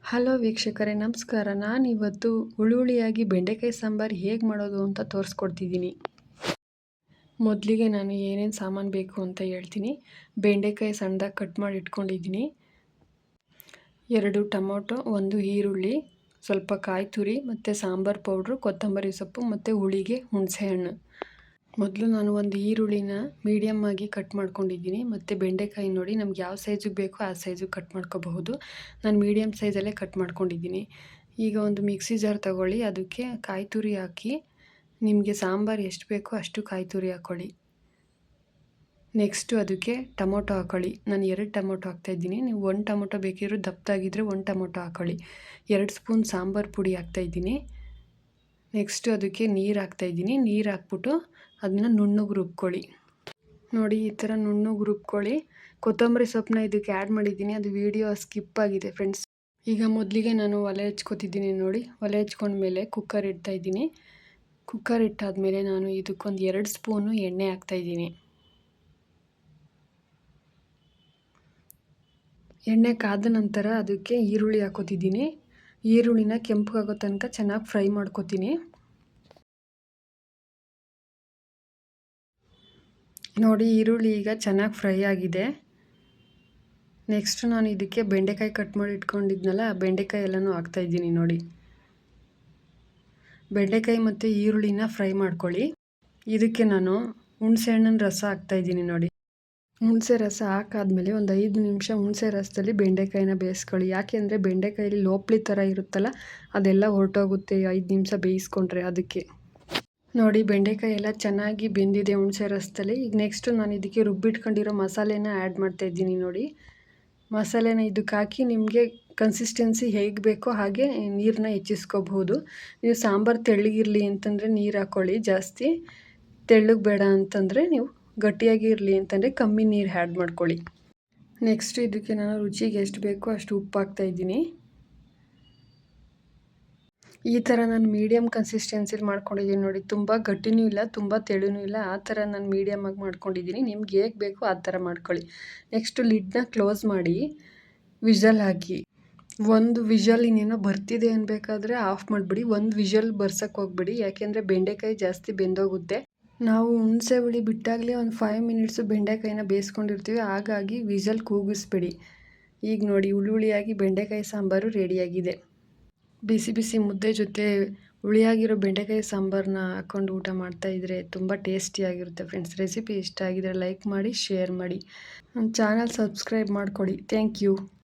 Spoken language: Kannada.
ಹಲೋ ವೀಕ್ಷಕರೇ, ನಮಸ್ಕಾರ. ನಾನಿವತ್ತು ಹುಳುಹುಳಿಯಾಗಿ ಬೆಂಡೆಕಾಯಿ ಸಾಂಬಾರು ಹೇಗೆ ಮಾಡೋದು ಅಂತ ತೋರಿಸ್ಕೊಡ್ತಿದ್ದೀನಿ. ಮೊದಲಿಗೆ ನಾನು ಏನೇನು ಸಾಮಾನು ಬೇಕು ಅಂತ ಹೇಳ್ತೀನಿ. ಬೆಂಡೆಕಾಯಿ ಸಣ್ಣದಾಗಿ ಕಟ್ ಮಾಡಿ ಇಟ್ಕೊಂಡಿದ್ದೀನಿ. 2 ಟೊಮೊಟೊ, 1 ಈರುಳ್ಳಿ, ಸ್ವಲ್ಪ ಕಾಯಿ ತುರಿ ಮತ್ತು ಸಾಂಬಾರು ಪೌಡ್ರು, ಕೊತ್ತಂಬರಿ ಸೊಪ್ಪು ಮತ್ತು ಹುಳಿಗೆ ಹುಣಸೆಹಣ್ಣು. ಮೊದಲು ನಾನು ಒಂದು ಈರುಳ್ಳಿನ ಮೀಡಿಯಮ್ ಆಗಿ ಕಟ್ ಮಾಡ್ಕೊಂಡಿದ್ದೀನಿ. ಮತ್ತು ಬೆಂಡೆಕಾಯಿ ನೋಡಿ, ನಮ್ಗೆ ಯಾವ ಸೈಜಿಗೆ ಬೇಕೋ ಆ ಸೈಜಿಗೆ ಕಟ್ ಮಾಡ್ಕೋಬಹುದು. ನಾನು ಮೀಡಿಯಮ್ ಸೈಜಲ್ಲೇ ಕಟ್ ಮಾಡ್ಕೊಂಡಿದ್ದೀನಿ. ಈಗ ಒಂದು ಮಿಕ್ಸಿ ಜಾರ್ ತಗೊಳ್ಳಿ, ಅದಕ್ಕೆ ಕಾಯಿ ತುರಿ ಹಾಕಿ, ನಿಮಗೆ ಸಾಂಬಾರು ಎಷ್ಟು ಬೇಕೋ ಅಷ್ಟು ಕಾಯಿ ತುರಿ ಹಾಕ್ಕೊಳ್ಳಿ. ನೆಕ್ಸ್ಟು ಅದಕ್ಕೆ ಟೊಮೊಟೊ ಹಾಕ್ಕೊಳ್ಳಿ. ನಾನು 2 ಟೊಮೊಟೊ ಹಾಕ್ತಾಯಿದ್ದೀನಿ. ನೀವು 1 ಟೊಮೊಟೊ ಬೇಕಿದ್ರೂ ದಪ್ಪದಾಗಿದ್ದರೆ 1 ಟೊಮೊಟೊ ಹಾಕ್ಕೊಳ್ಳಿ. 2 ಸ್ಪೂನ್ ಸಾಂಬಾರು ಪುಡಿ ಹಾಕ್ತಾಯಿದ್ದೀನಿ. ನೆಕ್ಸ್ಟು ಅದಕ್ಕೆ ನೀರು ಹಾಕ್ತಾಯಿದ್ದೀನಿ. ನೀರು ಹಾಕ್ಬಿಟ್ಟು ಅದನ್ನ ನುಣ್ಣಗೆ ರುಬ್ಕೊಳ್ಳಿ. ನೋಡಿ, ಈ ಥರ ನುಣ್ಣಗೆ ರುಬ್ಕೊಳ್ಳಿ. ಕೊತ್ತಂಬರಿ ಸೊಪ್ಪನ್ನ ಇದಕ್ಕೆ ಆ್ಯಡ್ ಮಾಡಿದ್ದೀನಿ. ಅದು ವಿಡಿಯೋ ಸ್ಕಿಪ್ ಆಗಿದೆ ಫ್ರೆಂಡ್ಸ್. ಈಗ ಮೊದಲಿಗೆ ನಾನು ಒಲೆ ಹಚ್ಕೊತಿದ್ದೀನಿ. ನೋಡಿ, ಒಲೆ ಹಚ್ಕೊಂಡ್ಮೇಲೆ ಕುಕ್ಕರ್ ಇಡ್ತಾಯಿದ್ದೀನಿ. ಕುಕ್ಕರ್ ಇಟ್ಟಾದಮೇಲೆ ನಾನು ಇದಕ್ಕೊಂದು 2 ಸ್ಪೂನು ಎಣ್ಣೆ ಹಾಕ್ತಾಯಿದ್ದೀನಿ. ಎಣ್ಣೆ ಕಾದ ನಂತರ ಅದಕ್ಕೆ ಈರುಳ್ಳಿ ಹಾಕೋತಿದ್ದೀನಿ. ಈರುಳ್ಳಿನ ಕೆಂಪಗಾಗೋ ತನಕ ಚೆನ್ನಾಗಿ ಫ್ರೈ ಮಾಡ್ಕೊತೀನಿ. ನೋಡಿ, ಈರುಳ್ಳಿ ಈಗ ಚೆನ್ನಾಗಿ ಫ್ರೈ ಆಗಿದೆ. ನೆಕ್ಸ್ಟ್ ನಾನು ಇದಕ್ಕೆ ಬೆಂಡೆಕಾಯಿ ಕಟ್ ಮಾಡಿ ಇಟ್ಕೊಂಡಿದ್ನಲ್ಲ, ಆ ಬೆಂಡೆಕಾಯಿ ಎಲ್ಲನೂ ಹಾಕ್ತಾಯಿದ್ದೀನಿ. ನೋಡಿ, ಬೆಂಡೆಕಾಯಿ ಮತ್ತು ಈರುಳ್ಳಿನ ಫ್ರೈ ಮಾಡ್ಕೊಳ್ಳಿ. ಇದಕ್ಕೆ ನಾನು ಹುಣಸೆ ಹಣ್ಣಿನ ರಸ ಹಾಕ್ತಾಯಿದ್ದೀನಿ. ನೋಡಿ, ಹುಣಸೆ ರಸ ಹಾಕಾದ್ಮೇಲೆ ಒಂದು 5 ನಿಮಿಷ ಹುಣಸೆ ರಸದಲ್ಲಿ ಬೆಂಡೆಕಾಯಿನ ಬೇಯಿಸ್ಕೊಳ್ಳಿ. ಯಾಕೆಂದರೆ ಬೆಂಡೆಕಾಯಲ್ಲಿ ಲೋಪ್ಲಿ ಥರ ಇರುತ್ತಲ್ಲ, ಅದೆಲ್ಲ ಹೊರಟೋಗುತ್ತೆ 5 ನಿಮಿಷ ಬೇಯಿಸ್ಕೊಂಡ್ರೆ. ಅದಕ್ಕೆ ನೋಡಿ, ಬೆಂಡೆಕಾಯಿ ಎಲ್ಲ ಚೆನ್ನಾಗಿ ಬೆಂದಿದೆ ಹುಣಸೆ ರಸದಲ್ಲಿ. ಈಗ ನೆಕ್ಸ್ಟು ನಾನು ಇದಕ್ಕೆ ರುಬ್ಬಿಟ್ಕೊಂಡಿರೋ ಮಸಾಲೆನ ಆ್ಯಡ್ ಮಾಡ್ತಾಯಿದ್ದೀನಿ. ನೋಡಿ, ಮಸಾಲೆನ ಇದಕ್ಕೆ ಹಾಕಿ ನಿಮಗೆ ಕನ್ಸಿಸ್ಟೆನ್ಸಿ ಹೇಗೆ ಬೇಕೋ ಹಾಗೆ ನೀರನ್ನ ಹೆಚ್ಚಿಸ್ಕೋಬಹುದು. ನೀವು ಸಾಂಬಾರು ತೆಳ್ಳಗಿರಲಿ ಅಂತಂದರೆ ನೀರು ಹಾಕ್ಕೊಳ್ಳಿ ಜಾಸ್ತಿ, ತೆಳ್ಳಗೆ ಬೇಡ ಅಂತಂದರೆ ನೀವು ಗಟ್ಟಿಯಾಗಿ ಇರಲಿ ಅಂತಂದರೆ ಕಮ್ಮಿ ನೀರು ಆ್ಯಡ್ ಮಾಡ್ಕೊಳ್ಳಿ. ನೆಕ್ಸ್ಟ್ ಇದಕ್ಕೆ ನಾನು ರುಚಿಗೆ ಎಷ್ಟು ಬೇಕೋ ಅಷ್ಟು ಉಪ್ಪು ಹಾಕ್ತಾಯಿದ್ದೀನಿ. ಈ ಥರ ನಾನು ಮೀಡಿಯಮ್ ಕನ್ಸಿಸ್ಟೆನ್ಸಿಲಿ ಮಾಡ್ಕೊಂಡಿದ್ದೀನಿ. ನೋಡಿ, ತುಂಬ ಗಟ್ಟಿನೂ ಇಲ್ಲ, ತುಂಬ ತೆಳುನೂ ಇಲ್ಲ, ಆ ಥರ ನಾನು ಮೀಡಿಯಮಾಗಿ ಮಾಡ್ಕೊಂಡಿದ್ದೀನಿ. ನಿಮ್ಗೆ ಹೇಗೆ ಬೇಕೋ ಆ ಥರ ಮಾಡ್ಕೊಳ್ಳಿ. ನೆಕ್ಸ್ಟು ಲಿಡ್ನ ಕ್ಲೋಸ್ ಮಾಡಿ ವಿಷಲ್ ಹಾಕಿ. ಒಂದು ವಿಷಲ್ ಇನ್ನೇನೋ ಬರ್ತಿದೆ ಅನ್ಬೇಕಾದ್ರೆ ಆಫ್ ಮಾಡಿಬಿಡಿ. ಒಂದು ವಿಷಲ್ ಬರ್ಸೋಕ್ಕೆ ಹೋಗ್ಬಿಡಿ, ಯಾಕೆಂದರೆ ಬೆಂಡೆಕಾಯಿ ಜಾಸ್ತಿ ಬೆಂದೋಗುತ್ತೆ. ನಾವು ಹುಣಸೆ ಹುಳಿ ಬಿಟ್ಟಾಗಲೇ ಒಂದು 5 ಮಿನಿಟ್ಸು ಬೆಂಡೆಕಾಯಿನ ಬೇಯಿಸ್ಕೊಂಡಿರ್ತೀವಿ, ಹಾಗಾಗಿ ವಿಷಲ್ ಕೂಗಿಸ್ಬೇಡಿ. ಈಗ ನೋಡಿ, ಹುಳಿಯಾಗಿ ಬೆಂಡೆಕಾಯಿ ಸಾಂಬಾರು ರೆಡಿಯಾಗಿದೆ. ಬಿಸಿ ಬಿಸಿ ಮುದ್ದೆ ಜೊತೆ ಹುಳಿಯಾಗಿರೋ ಬೆಂಡೆಕಾಯಿ ಸಾಂಬಾರನ್ನ ಹಾಕ್ಕೊಂಡು ಊಟ ಮಾಡ್ತಾಯಿದ್ರೆ ತುಂಬ ಟೇಸ್ಟಿಯಾಗಿರುತ್ತೆ ಫ್ರೆಂಡ್ಸ್. ರೆಸಿಪಿ ಇಷ್ಟ ಆಗಿದರೆ ಲೈಕ್ ಮಾಡಿ, ಶೇರ್ ಮಾಡಿ, ನನ್ನ ಚಾನಲ್ ಸಬ್ಸ್ಕ್ರೈಬ್ ಮಾಡ್ಕೊಳ್ಳಿ. Thank you.